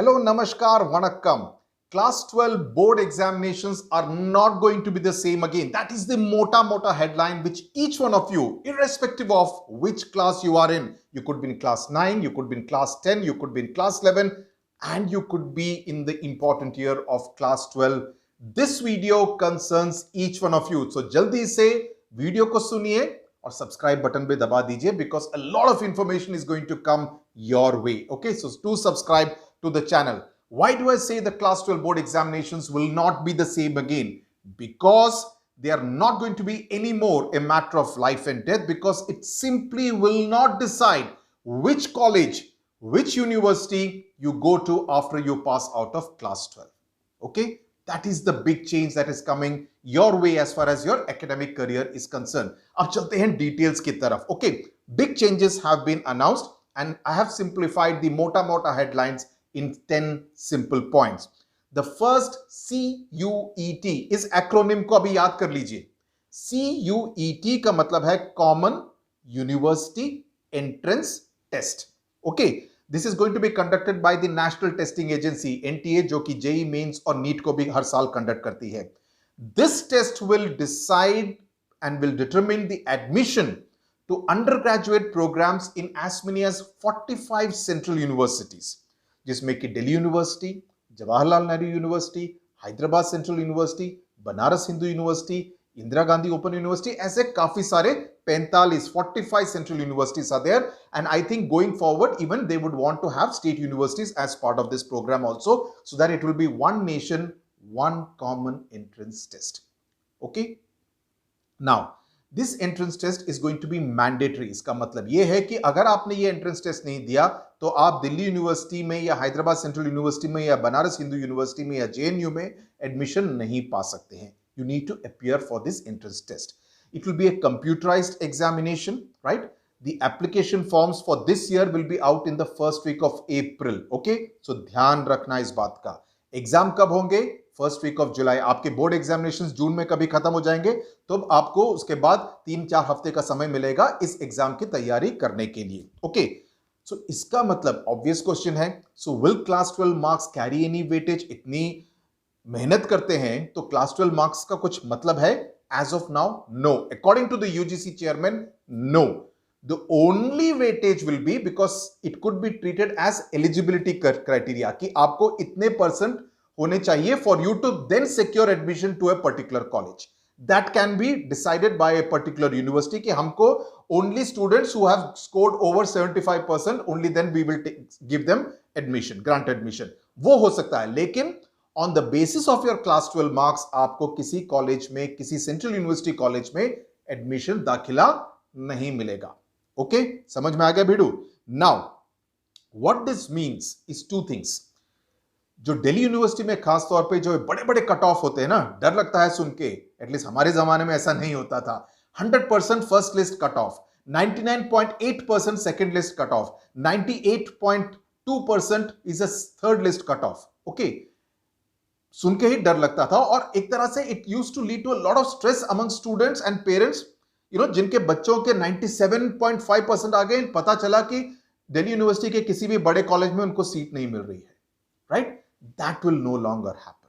Hello, Namaskar, Vanakkam. Class 12 board examinations are not going to be the same again. That is the mota headline which each one of you, irrespective of which class you are in, you could be in class 9, you could be in class 10, you could be in class 11, and you could be in the important year of class 12. This video concerns each one of you. So jaldi se video ko suniye और subscribe button पे दबा दीजिए because a lot of information is going to come your way. Okay, so do subscribe to the channel. Why do I say the class 12 board examinations will not be the same again? Because they are not going to be anymore a matter of life and death, because it simply will not decide which college, which university you go to after you pass out of class 12. Okay, that is the big change that is coming your way as far as your academic career is concerned. अब चलते हैं details की तरफ. Okay, big changes have been announced and I have simplified the mota headlines in 10 simple points. The first, CUET इस acronym को अभी याद कर लीजिए. CUET का मतलब है Common University Entrance Test. Okay, this is going to be conducted by the National Testing Agency NTA, जो कि JEE Mains और NEET को भी हर साल कंडक्ट करती है. This test will decide and will determine the admission to undergraduate programs in as many as 45 central universities, जिसमें कि Delhi university, Jawaharlal Nehru university, Hyderabad central university, Banaras Hindu university, Indira Gandhi open university, ऐसे काफी सारे 45 central universities are there, and I think going forward even they would want to have state universities as part of this program also, so that it will be one nation, one common entrance test. Okay, now this entrance test is going to be mandatory. इसका मतलब ये है कि अगर आपने ये entrance test नहीं दिया तो आप दिल्ली यूनिवर्सिटी में या हैदराबाद सेंट्रल यूनिवर्सिटी में या बनारस हिंदू यूनिवर्सिटी में या JNU में एडमिशन नहीं पा सकते हैं. You need to appear for this entrance test. It will be a computerized examination, right? The application forms for this year will be out in the first week of April. Okay, so ध्यान रखना इस बात का. Exam कब होंगे? First week of July. आपके board examinations जून में कभी खत्म हो जाएंगे, तो आपको उसके बाद 3-4 हफ्ते का समय मिलेगा इस एग्जाम की तैयारी करने के लिए. ओके, सो इसका मतलब ऑब्वियस क्वेश्चन है, so will class 12 marks carry any weightage? इतनी मेहनत करते हैं तो क्लास 12 मार्क्स का कुछ मतलब है? As of now, no. According to the UGC chairman, no. The only weightage will be because it could be treated as eligibility criteria कि आपको इतने % होने चाहिए for you to then secure admission to a particular college. That can be decided by a particular university कि हमको only students who have scored over 75%, only then we will give them admission, grant admission. वो हो सकता है, लेकिन on the basis of your class 12 marks आपको किसी college में, किसी सेंट्रल यूनिवर्सिटी कॉलेज में एडमिशन, दाखिला नहीं मिलेगा. ओके, समझ में आ गया भिड़ू? Now what this means is two things. जो दिल्ली यूनिवर्सिटी में खास तौर पे जो बड़े बड़े कट ऑफ होते हैं ना, डर लगता है सुन के, एटलीस्ट हमारे जमाने में ऐसा नहीं होता था. 100% first list cut off, 99.8% second list cut off, 98.2% is a third list cut off. Okay, सुन के ही डर लगता था और एक तरह से it used to lead to a lot of stress among students and parents. You know, जिनके बच्चों के 97.5% आ गए, पता चला कि दिल्ली यूनिवर्सिटी के किसी भी बड़े कॉलेज में उनको सीट नहीं मिल रही है. Right, that will no longer happen.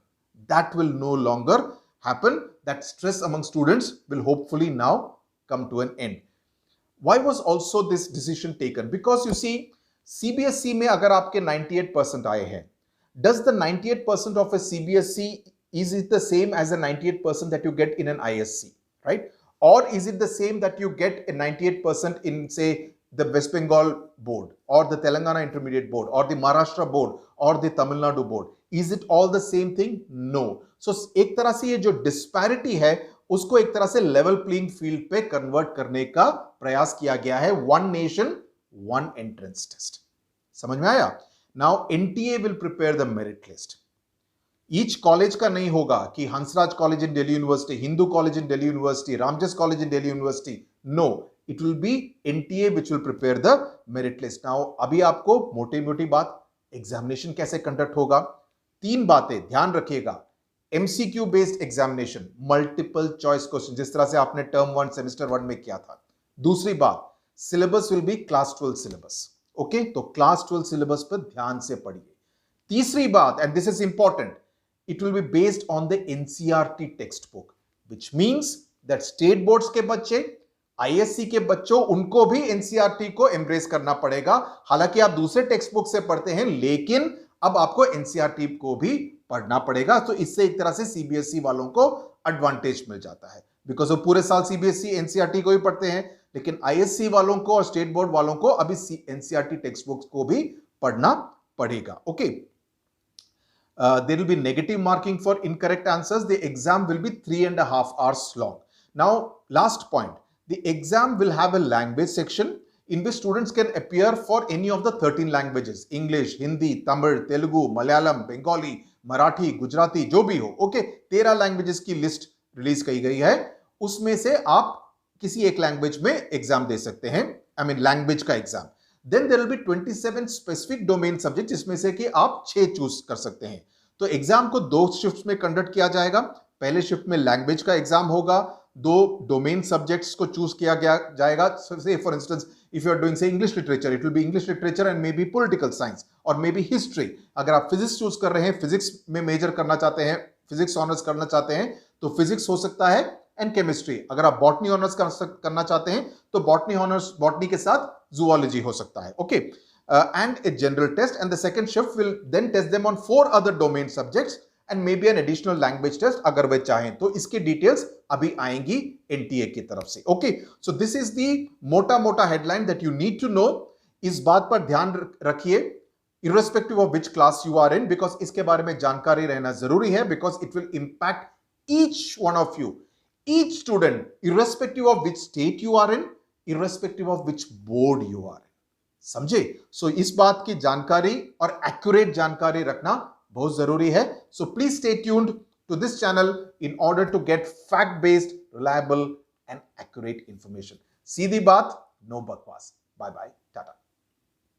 That will no longer happen. That stress among students will hopefully now come to an end. Why was also this decision taken? Because you see, CBSE में अगर आपके 98% आए हैं, does the 98% of a CBSE, is it the same as the 98% that you get in an ISC, right? Or is it the same that you get a 98% in, say, the West Bengal board or the Telangana Intermediate board or the Maharashtra board or the Tamil Nadu board? Is it all the same thing? No. So एक तरह से ये जो disparity है उसको एक तरह से level playing field पे convert करने का प्रयास किया गया है. One nation, one entrance test. समझ में आया? Now NTA will prepare the merit list. Each college का नहीं होगा कि Hansraj College in Delhi University, Hindu College in Delhi University, Ramjas College in Delhi University. No, it will be NTA which will prepare the merit list. Now अभी आपको मोटी मोटी बात, एग्जामिनेशन कैसे कंडक्ट होगा, 3 बातें ध्यान रखिएगा. MCQ based examination, multiple choice question, जिस तरह से आपने टर्म 1 सेमेस्टर 1 में किया था. दूसरी बात, syllabus will be class 12 syllabus. Okay, तो क्लास 12 सिलेबस पर ध्यान से पढ़िए. तीसरी बात, and this is important, it will be based on the NCERT textbook, which means that state boards के बच्चे, ISC के बच्चों, उनको भी NCERT को एम्ब्रेस करना पड़ेगा। हालांकि आप दूसरे टेक्स्ट बुक से पढ़ते हैं, लेकिन अब आपको NCERT को भी पढ़ना पड़ेगा। तो इससे एक तरह से CBSE वालों को एडवांटेज मिल जाता है, बिकॉज वो पूरे साल CBSE NCERT को ही पढ़ते हैं, लेकिन ISC वालों को और स्टेट बोर्ड वालों को अभी NCERT टेक्स्ट बुक्स को भी पढ़ना पड़ेगा। Okay, there will be negative marking for incorrect answers. The exam will be 3.5 hours long. Now, last point, the exam will have a language section in which students can appear for any of the 13 languages: English, Hindi, Tamil, Telugu, Malayalam, Bengali, Marathi, Gujarati, जो भी हो। Okay, 13 languages की list release की गई है, उसमें से आप किसी एक लैंग्वेज में एग्जाम दे सकते हैं, आई मीन लैंग्वेज का exam. Then there will be 27 specific domain subject, जिसमें से कि आप 6 चूज कर सकते हैं। तो एग्जाम को 2 शिफ्ट्स में कंडक्ट किया जाएगा। पहले शिफ्ट में लैंग्वेज का एग्जाम होगा, 2 डोमेन सब्जेक्ट्स को चूज किया गया जाएगा। Say for instance, if you are doing say English literature, it will be English literature and maybe political science और मे बी हिस्ट्री। अगर आप फिजिक्स चूज कर रहे हैं, फिजिक्स में मेजर करना चाहते हैं, फिजिक्स ऑनर्स करना चाहते हैं, तो फिजिक्स हो सकता है, एंड केमिस्ट्री। अगर आप बॉटनी ऑनर्स करना चाहते हैं, तो बॉटनी ऑनर्स, बॉटनी के साथ जूलॉजी हो सकता है। Okay, and a general test, and the second shift will then test them on 4 other domain subjects and maybe an additional language test अगर वे चाहें तो। इसकी डिटेल्स अभी आएंगी NTA की तरफ से। Okay, so this is the मोटा headline that you need to know. इस बात पर ध्यान रखिए, irrespective of which class you are in, because इसके बारे में जानकारी रहना जरूरी है, because it will impact each one of you, each student, irrespective of which state you are in, irrespective of which board you are in। समझे? सो इस बात की जानकारी और एक्यूरेट जानकारी रखना बहुत जरूरी है। So please stay tuned to this channel in order to get fact based, reliable and accurate information. सीधी बात, नो बकवास। Bye bye, Tata.